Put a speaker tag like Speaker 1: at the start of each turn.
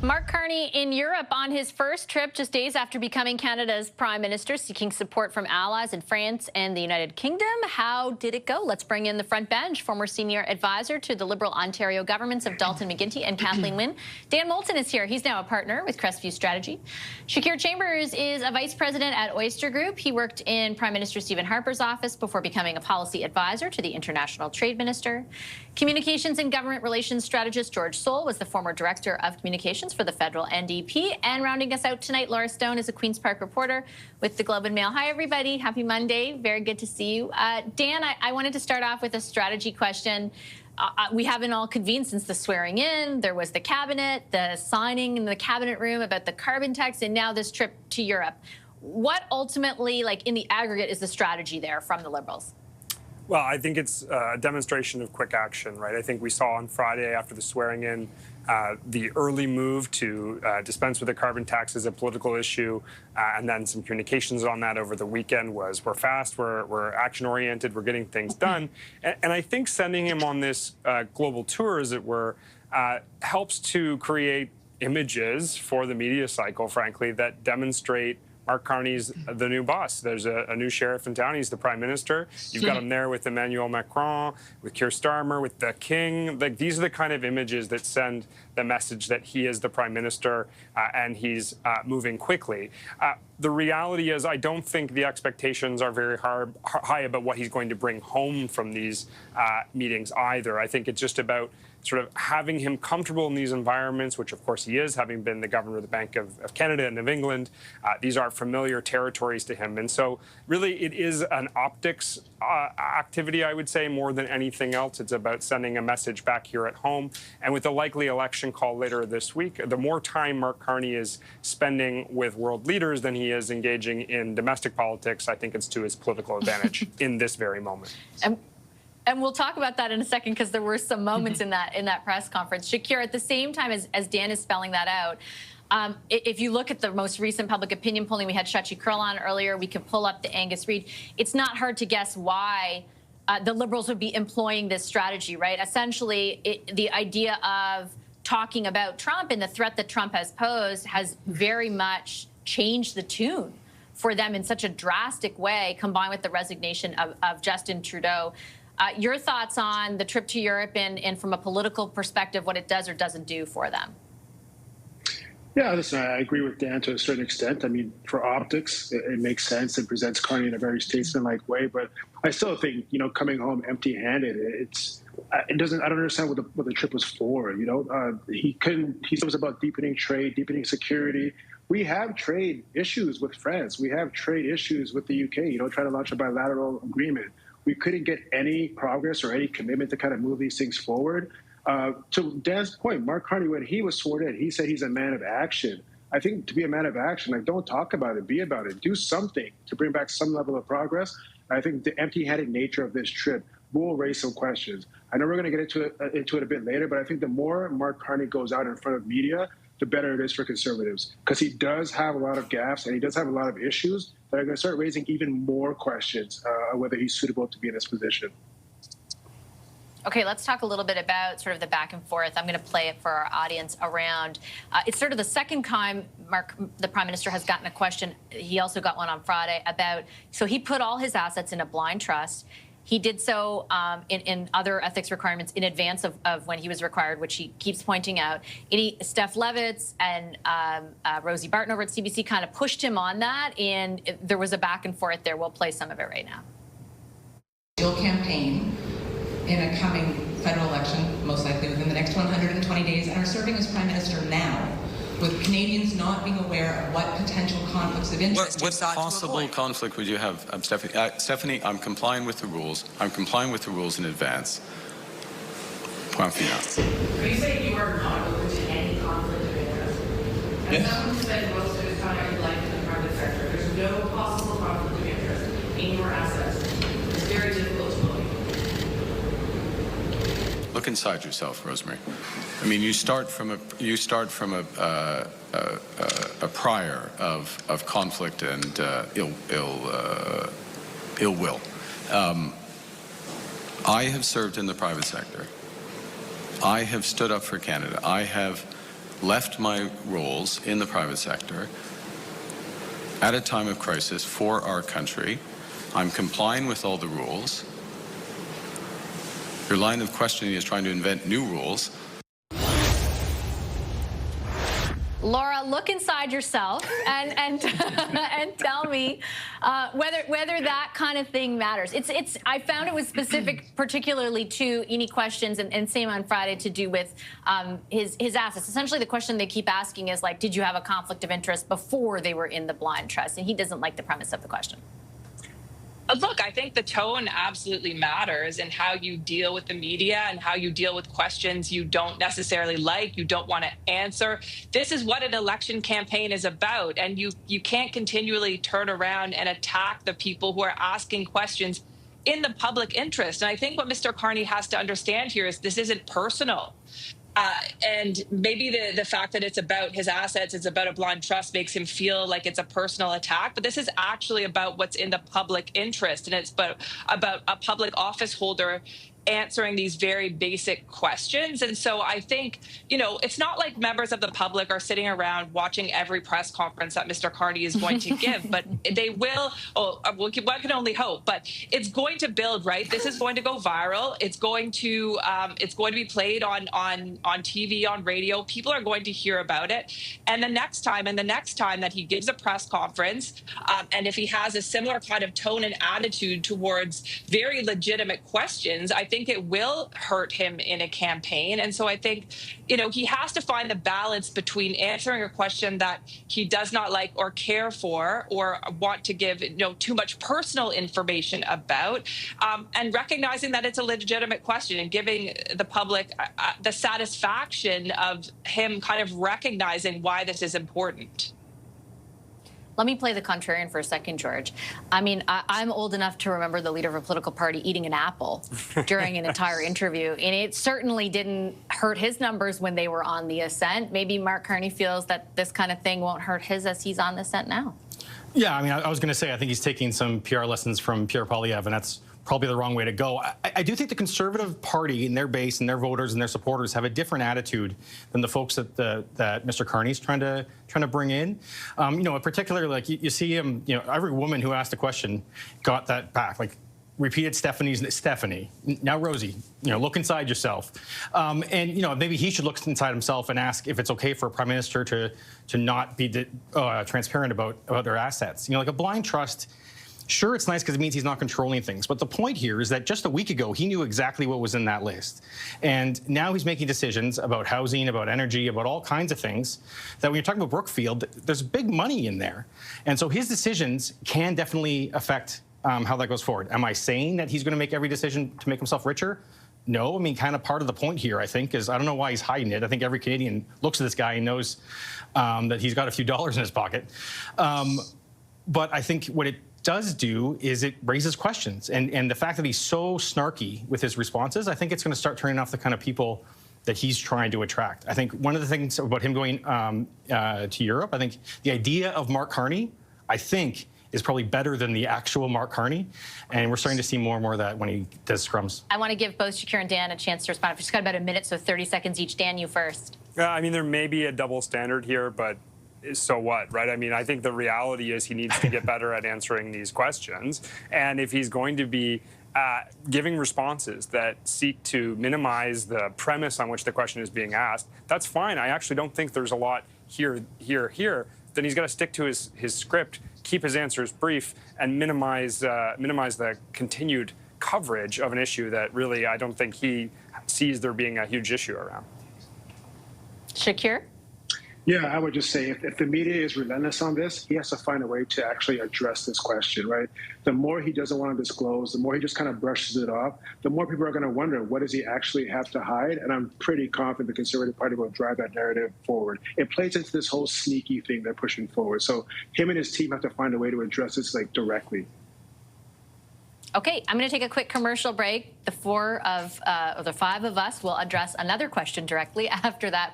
Speaker 1: Mark Carney in Europe on his first trip just days after becoming Canada's Prime Minister, seeking support from allies in France and the United Kingdom. How did it go? Let's bring in the front bench, former senior advisor to the Liberal Ontario governments of Dalton McGuinty and Kathleen Wynne. Dan Moulton is here. He's now a partner with Crestview Strategy. Shakir Chambers is a vice president at Oyster Group. He worked in Prime Minister Stephen Harper's office before becoming a policy advisor to the International Trade Minister. Communications and Government Relations strategist George Soule was the former director of communications for the federal NDP. And rounding us out tonight, Laura Stone is a Queen's Park reporter with the Globe and Mail. Hi, everybody. Happy Monday. Very good to see you. Dan, I wanted to start off with a strategy question. We haven't all convened since the swearing in. There was the cabinet, the signing in the cabinet room about the carbon tax, and now this trip to Europe. What ultimately, like in the aggregate, is the strategy there from the Liberals?
Speaker 2: Well, I think it's a demonstration of quick action, right? I think we saw on Friday after the swearing in the early move to dispense with the carbon tax as a political issue, and then some communications on that over the weekend was we're fast, we're action-oriented, we're getting things done. And I think sending him on this global tour, as it were, helps to create images for the media cycle, frankly, that demonstrate Mark Carney's the new boss. There's a new sheriff in town. He's the prime minister. You've got him there with Emmanuel Macron, with Keir Starmer, with the king. Like, these are the kind of images that send the message that he is the prime minister and he's moving quickly. The reality is I don't think the expectations are very high about what he's going to bring home from these meetings either. I think it's just about sort of having him comfortable in these environments, which of course he is, having been the governor of the Bank of Canada and of England. These are familiar territories to him. And so really it is an optics activity, I would say, more than anything else. It's about sending a message back here at home. And with the likely election call later this week, the more time Mark Carney is spending with world leaders than he is engaging in domestic politics, I think it's to his political advantage in this very moment.
Speaker 1: And we'll talk about that in a second, because there were some moments in that press conference. Shakir, at the same time as Dan is spelling that out, if you look at the most recent public opinion polling, we had Shachi Kurl on earlier, we could pull up the Angus Reid. It's not hard to guess why the Liberals would be employing this strategy, right? Essentially, the idea of talking about Trump and the threat that Trump has posed has very much changed the tune for them in such a drastic way, combined with the resignation of Justin Trudeau. Your thoughts on the trip to Europe and from a political perspective, what it does or doesn't do for them?
Speaker 3: Yeah, listen, I agree with Dan to a certain extent. I mean, for optics, it makes sense. It presents Carney in a very statesmanlike way. But I still think, you know, coming home empty-handed, I don't understand what the trip was for. You know, he said it was about deepening trade, deepening security. We have trade issues with France. We have trade issues with the UK, you know, trying to launch a bilateral agreement. We couldn't get any progress or any commitment to kind of move these things forward. To Dan's point, Mark Carney, when he was sworn in, he said he's a man of action. I think to be a man of action, like, don't talk about it, be about it. Do something to bring back some level of progress. I think the empty-handed nature of this trip will raise some questions. I know we're going to get into it a bit later, but I think the more Mark Carney goes out in front of media, the better it is for Conservatives, because he does have a lot of gaffes and he does have a lot of issues that are going to start raising even more questions on whether he's suitable to be in this position.
Speaker 1: Okay, let's talk a little bit about sort of the back and forth. I'm going to play it for our audience around. It's sort of the second time the Prime Minister has gotten a question. He also got one on Friday about, so he put all his assets in a blind trust. He did so in other ethics requirements in advance of when he was required, which he keeps pointing out. Steph Levitz and Rosie Barton over at CBC kind of pushed him on that, and there was a back and forth there. We'll play some of it right now.
Speaker 4: You'll campaign in a coming federal election, most likely within the next 120 days, and are serving as Prime Minister now, with Canadians not being aware of what potential conflicts of interest
Speaker 5: What possible conflict would you have, Stephanie? Stephanie, I'm complying with the rules. I'm complying with the rules in advance. Point final.
Speaker 6: Are you saying you are not open to any conflict of interest? As someone who spent most of his time in life in the private sector, there's no possible conflict of interest in your assets. It's very difficult to believe.
Speaker 5: Look inside yourself, Rosemary. I mean, you start from a prior of conflict and ill will. I have served in the private sector. I have stood up for Canada. I have left my roles in the private sector at a time of crisis for our country. I'm complying with all the rules. Your line of questioning is trying to invent new rules.
Speaker 1: Laura, look inside yourself and and tell me whether that kind of thing matters. I found it was specific, particularly to any questions, and same on Friday, to do with his assets. Essentially, the question they keep asking is like, did you have a conflict of interest before they were in the blind trust? And he doesn't like the premise of the question.
Speaker 7: Look, I think the tone absolutely matters in how you deal with the media and how you deal with questions you don't necessarily like, you don't want to answer. This is what an election campaign is about. And you can't continually turn around and attack the people who are asking questions in the public interest. And I think what Mr. Carney has to understand here is this isn't personal. And maybe the fact that it's about his assets, it's about a blind trust, makes him feel like it's a personal attack. But this is actually about what's in the public interest. And it's about a public office holder answering these very basic questions. And so I think, it's not like members of the public are sitting around watching every press conference that Mr. Carney is going to give, but they will, one can only hope, but it's going to build, right? This is going to go viral. It's going to be played on TV, on radio. People are going to hear about it. And the next time that he gives a press conference, and if he has a similar kind of tone and attitude towards very legitimate questions, I think it will hurt him in a campaign. And so I think, he has to find the balance between answering a question that he does not like or care for or want to give, too much personal information about, and recognizing that it's a legitimate question and giving the public the satisfaction of him kind of recognizing why this is important.
Speaker 1: Let me play the contrarian for a second, George. I mean, I'm old enough to remember the leader of a political party eating an apple during an entire interview, and it certainly didn't hurt his numbers when they were on the ascent. Maybe Mark Carney feels that this kind of thing won't hurt his as he's on the ascent now.
Speaker 8: Yeah, I mean, I was going to say, I think he's taking some PR lessons from Pierre Poilievre, and that's probably the wrong way to go. I do think the Conservative Party and their base and their voters and their supporters have a different attitude than the folks that Mr. Carney's trying to bring in. Particularly, like you see him, every woman who asked a question got that back. Like, repeated Stephanie, now Rosie, look inside yourself. Maybe he should look inside himself and ask if it's okay for a prime minister to not be transparent about their assets. Like a blind trust. Sure, it's nice because it means he's not controlling things. But the point here is that just a week ago, he knew exactly what was in that list. And now he's making decisions about housing, about energy, about all kinds of things that when you're talking about Brookfield, there's big money in there. And so his decisions can definitely affect how that goes forward. Am I saying that he's going to make every decision to make himself richer? No. I mean, kind of part of the point here, I think, is I don't know why he's hiding it. I think every Canadian looks at this guy and knows that he's got a few dollars in his pocket. But I think what it does do is it raises questions. And the fact that he's so snarky with his responses, I think it's going to start turning off the kind of people that he's trying to attract. I think one of the things about him going to Europe, I think the idea of Mark Carney, I think, is probably better than the actual Mark Carney. And we're starting to see more and more of that when he does scrums.
Speaker 1: I want to give both Shakir and Dan a chance to respond. I've just got about a minute, so 30 seconds each. Dan, you first.
Speaker 2: I mean, there may be a double standard here, but so what, right? I mean, I think the reality is he needs to get better at answering these questions. And if he's going to be giving responses that seek to minimize the premise on which the question is being asked, that's fine. I actually don't think there's a lot here. Then he's got to stick to his script, keep his answers brief, and minimize the continued coverage of an issue that really I don't think he sees there being a huge issue around.
Speaker 1: Shakir?
Speaker 3: Yeah, I would just say if the media is relentless on this, he has to find a way to actually address this question, right? The more he doesn't want to disclose, the more he just kind of brushes it off, the more people are going to wonder, what does he actually have to hide? And I'm pretty confident the Conservative Party will drive that narrative forward. It plays into this whole sneaky thing they're pushing forward. So him and his team have to find a way to address this directly.
Speaker 1: Okay, I'm going to take a quick commercial break. The five of us will address another question directly after that.